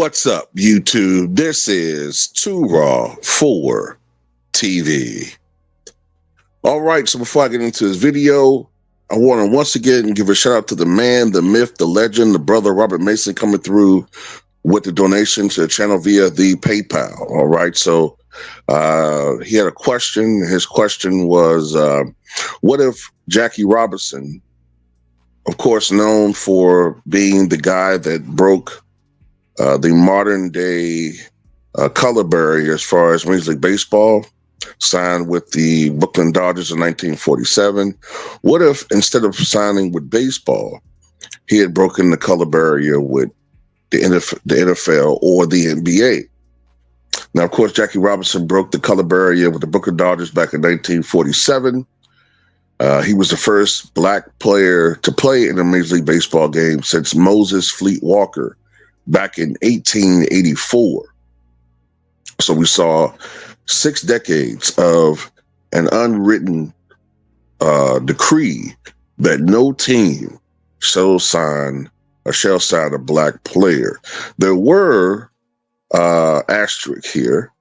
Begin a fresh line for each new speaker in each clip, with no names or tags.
What's up, YouTube? This is Too Raw for TV. All right, so before I get into this video, I want to once again give a shout out to the man, the myth, the legend, the brother Robert Mason coming through with the donation to the channel via the PayPal. All right, so he had a question. His question was, what if Jackie Robinson, of course known for being the guy that broke the modern day color barrier as far as Major League Baseball, signed with the Brooklyn Dodgers in 1947. What if instead of signing with baseball, he had broken the color barrier with the NFL or the NBA? Now, of course, Jackie Robinson broke the color barrier with the Brooklyn Dodgers back in 1947. He was the first black player to play in a Major League Baseball game since Moses Fleet Walker back in 1884. So we saw 6 decades of an unwritten decree that no team shall sign a black player. There were asterisk here,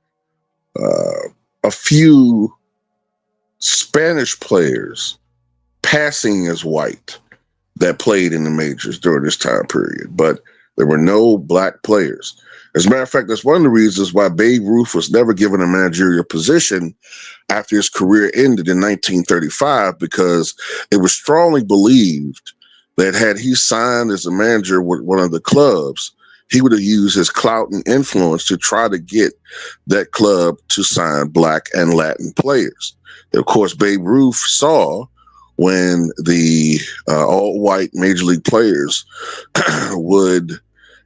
a few Spanish players passing as white that played in the majors during this time period, but there were no black players. As a matter of fact, that's one of the reasons why Babe Ruth was never given a managerial position after his career ended in 1935, because it was strongly believed that had he signed as a manager with one of the clubs, he would have used his clout and influence to try to get that club to sign black and Latin players. Of course, Babe Ruth saw when the all-white major league players would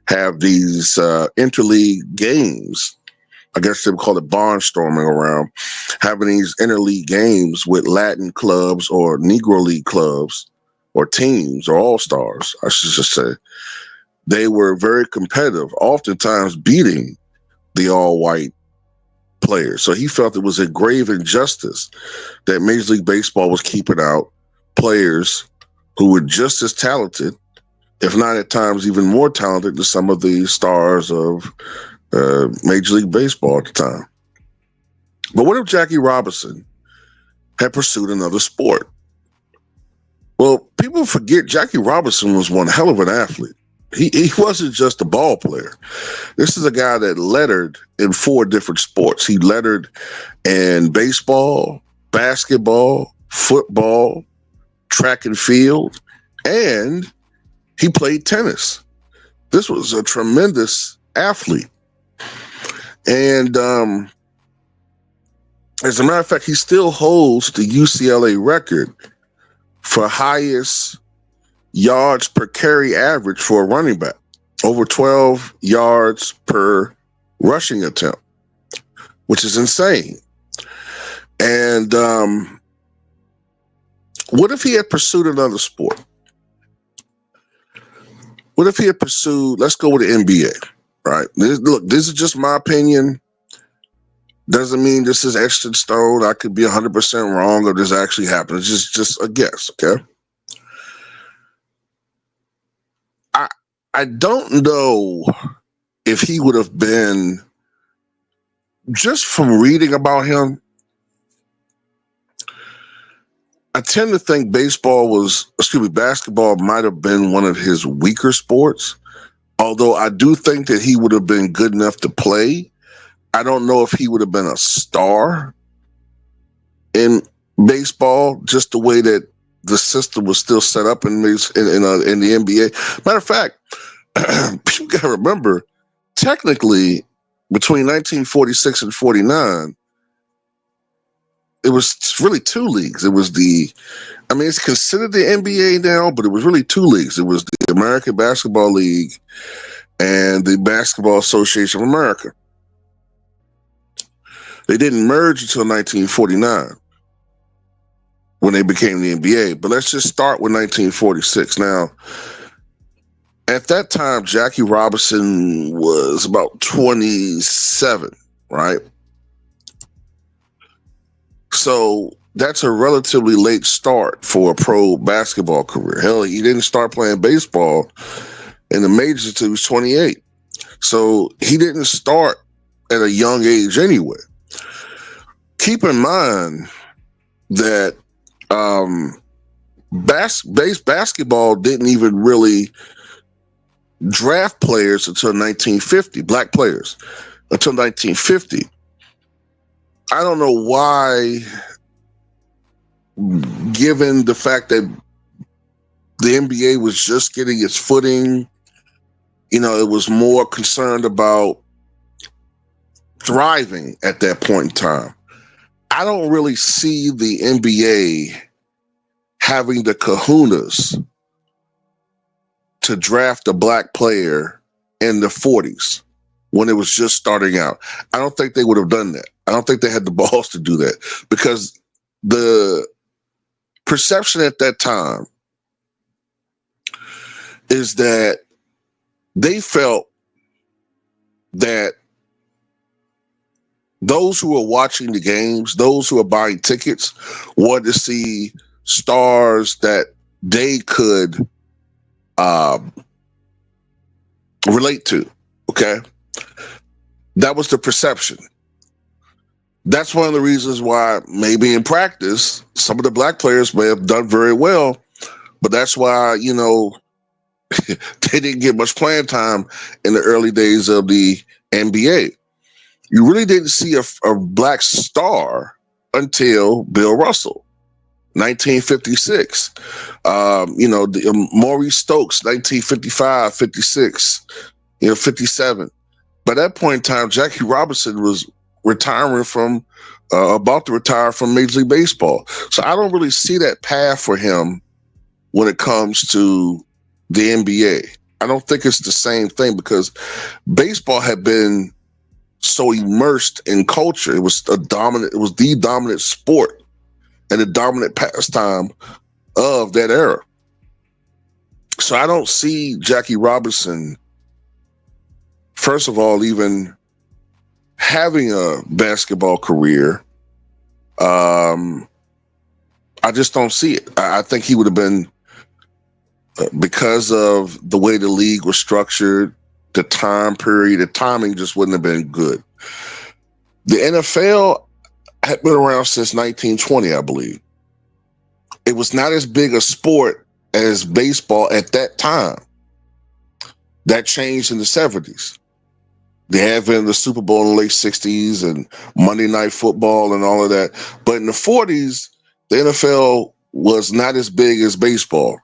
have these interleague games. I guess they would call it barnstorming around, having these interleague games with Latin clubs or Negro League clubs or teams or all-stars, I should just say. They were very competitive, oftentimes beating the all-white players. So he felt it was a grave injustice that Major League Baseball was keeping out players who were just as talented, if not at times even more talented than some of the stars of Major League Baseball at the time. But what if Jackie Robinson had pursued another sport? Well, people forget Jackie Robinson was one hell of an athlete. He wasn't just a ball player. This is a guy that lettered in 4 different sports. He lettered in baseball, basketball, football, track and field, and he played tennis. This was a tremendous athlete. And as a matter of fact, he still holds the UCLA record for highest yards per carry average for a running back, over 12 yards per rushing attempt, which is insane. And what if he had pursued another sport? What if he had pursued, let's go with the NBA, right? This is just my opinion. Doesn't mean this is etched in stone. I could be 100% wrong or this actually happened. It's just a guess, okay? I don't know if he would have been, just from reading about him, I tend to think basketball might have been one of his weaker sports. Although I do think that he would have been good enough to play. I don't know if he would have been a star in baseball, just the way that the system was still set up in the NBA. Matter of fact, you got to remember, technically, between 1946 and 49, it was really 2 leagues. It was it's considered the NBA now, but it was really 2 leagues. It was the American Basketball League and the Basketball Association of America. They didn't merge until 1949 when they became the NBA. But let's just start with 1946. Now, at that time, Jackie Robinson was about 27, right? So that's a relatively late start for a pro basketball career. Hell, he didn't start playing baseball in the majors until he was 28. So he didn't start at a young age anyway. Keep in mind that base basketball didn't even really draft players until 1950, black players until 1950. I don't know why, given the fact that the NBA was just getting its footing, it was more concerned about thriving at that point in time. I don't really see the NBA having the kahunas to draft a black player in the 40s when it was just starting out. I don't think they would have done that. I don't think they had the balls to do that because the perception at that time is that they felt that those who are watching the games, those who are buying tickets, wanted to see stars that they could um, relate to. Okay, that was the perception. That's one of the reasons why maybe in practice some of the black players may have done very well, but that's why they didn't get much playing time in the early days of the NBA. You really didn't see a black star until Bill Russell, 1956. Maurice Stokes, 1955, 56, 57. By that point in time, Jackie Robinson was retiring from, about to retire from Major League Baseball. So I don't really see that path for him when it comes to the NBA. I don't think it's the same thing because baseball had been so immersed in culture. It was the dominant sport and the dominant pastime of that era. So I don't see Jackie Robinson, first of all, even having a basketball career. I just don't see it. I think he would have been, because of the way the league was structured, the time period, the timing just wouldn't have been good. The NFL had been around since 1920, I believe. It was not as big a sport as baseball at that time. That changed in the 70s. They had been the Super Bowl in the late 60s and Monday Night Football and all of that. But in the 40s, the NFL was not as big as baseball.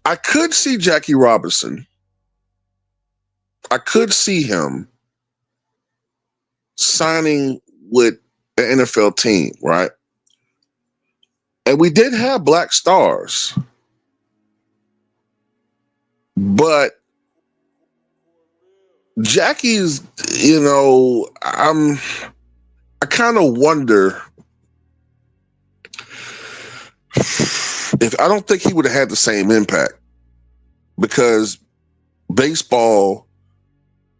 I could see Jackie Robinson. I could see him signing with an NFL team, right? And we did have black stars, but Jackie's, I kind of wonder if I don't think he would have had the same impact because baseball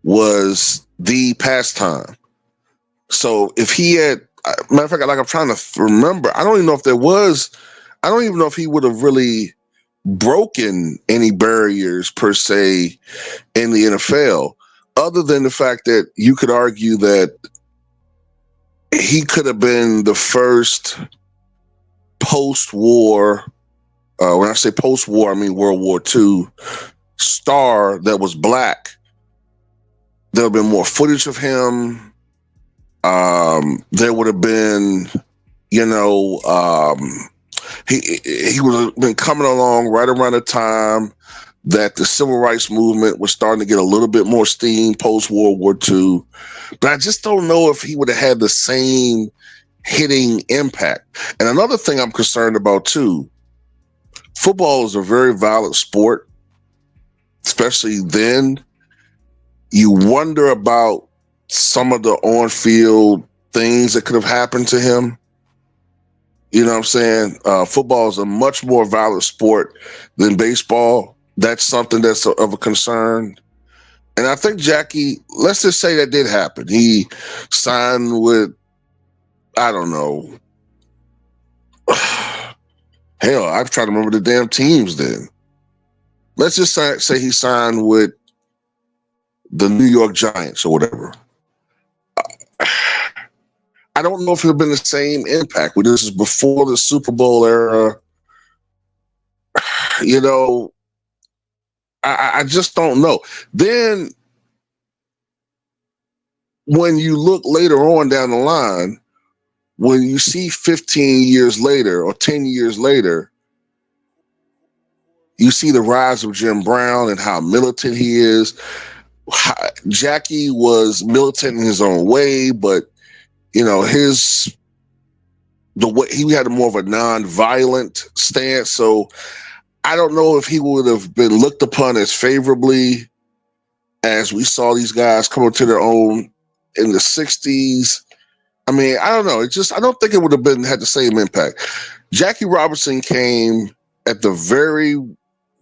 was the pastime. So if he had, matter of fact, like I'm trying to remember, I don't even know if there was, I don't even know if he would have really broken any barriers per se in the NFL, other than the fact that you could argue that he could have been the first post-war, when I say post-war, I mean World War II, star that was black. There would have been more footage of him. There would have been, he would have been coming along right around the time that the civil rights movement was starting to get a little bit more steam post World War II. But I just don't know if he would have had the same hitting impact. And another thing I'm concerned about too, football is a very violent sport, especially then. You wonder about some of the on-field things that could have happened to him. You know what I'm saying? Football is a much more violent sport than baseball. That's something that's of a concern. And I think Jackie, let's just say that did happen. He signed with, I don't know. Hell, I've tried to remember the damn teams then. Let's just say he signed with the New York Giants or whatever. I don't know if it would have been the same impact. This is before the Super Bowl era. You know, I just don't know. Then when you look later on down the line, when you see 15 years later or 10 years later, you see the rise of Jim Brown and how militant he is. Jackie was militant in his own way, but you know, the way he had more of a non-violent stance. So I don't know if he would have been looked upon as favorably as we saw these guys come up to their own in the 60s. I mean, I don't know. I don't think it would have had the same impact. Jackie Robinson came at the very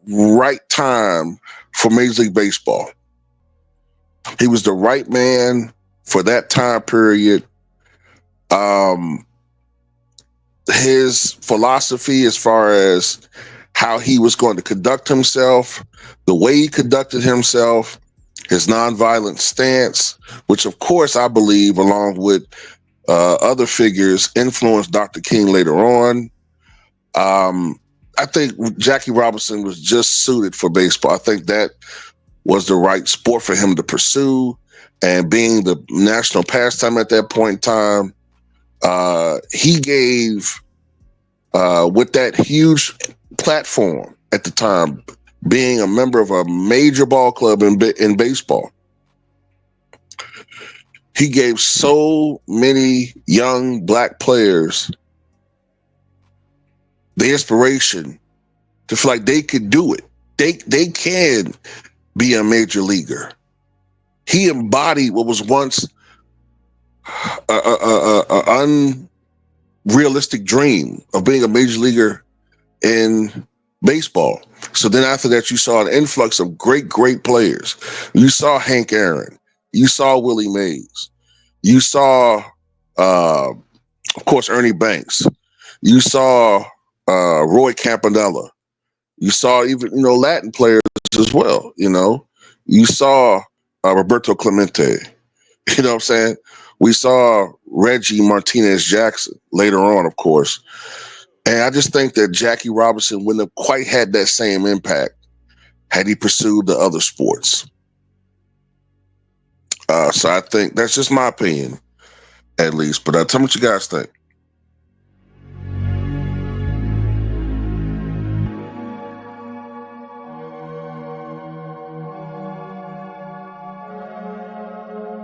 right time for Major League Baseball. He was the right man for that time period. His philosophy as far as how he was going to conduct himself, the way he conducted himself, his nonviolent stance, which of course I believe, along with other figures, influenced Dr. King later on. I think Jackie Robinson was just suited for baseball. I think that was the right sport for him to pursue. And being the national pastime at that point in time, he gave, with that huge platform at the time, being a member of a major ball club in baseball, he gave so many young black players the inspiration to feel like they could do it. They can be a major leaguer. He embodied what was once an unrealistic dream of being a major leaguer in baseball. So then after that, you saw an influx of great players. You saw Hank Aaron. You saw Willie Mays. You saw, of course, Ernie Banks. You saw Roy Campanella. You saw even, Latin players as well, You saw Roberto Clemente. You know what I'm saying? We saw Reggie Martinez Jackson later on, of course. And I just think that Jackie Robinson wouldn't have quite had that same impact had he pursued the other sports. So I think that's just my opinion, at least. But tell me what you guys think.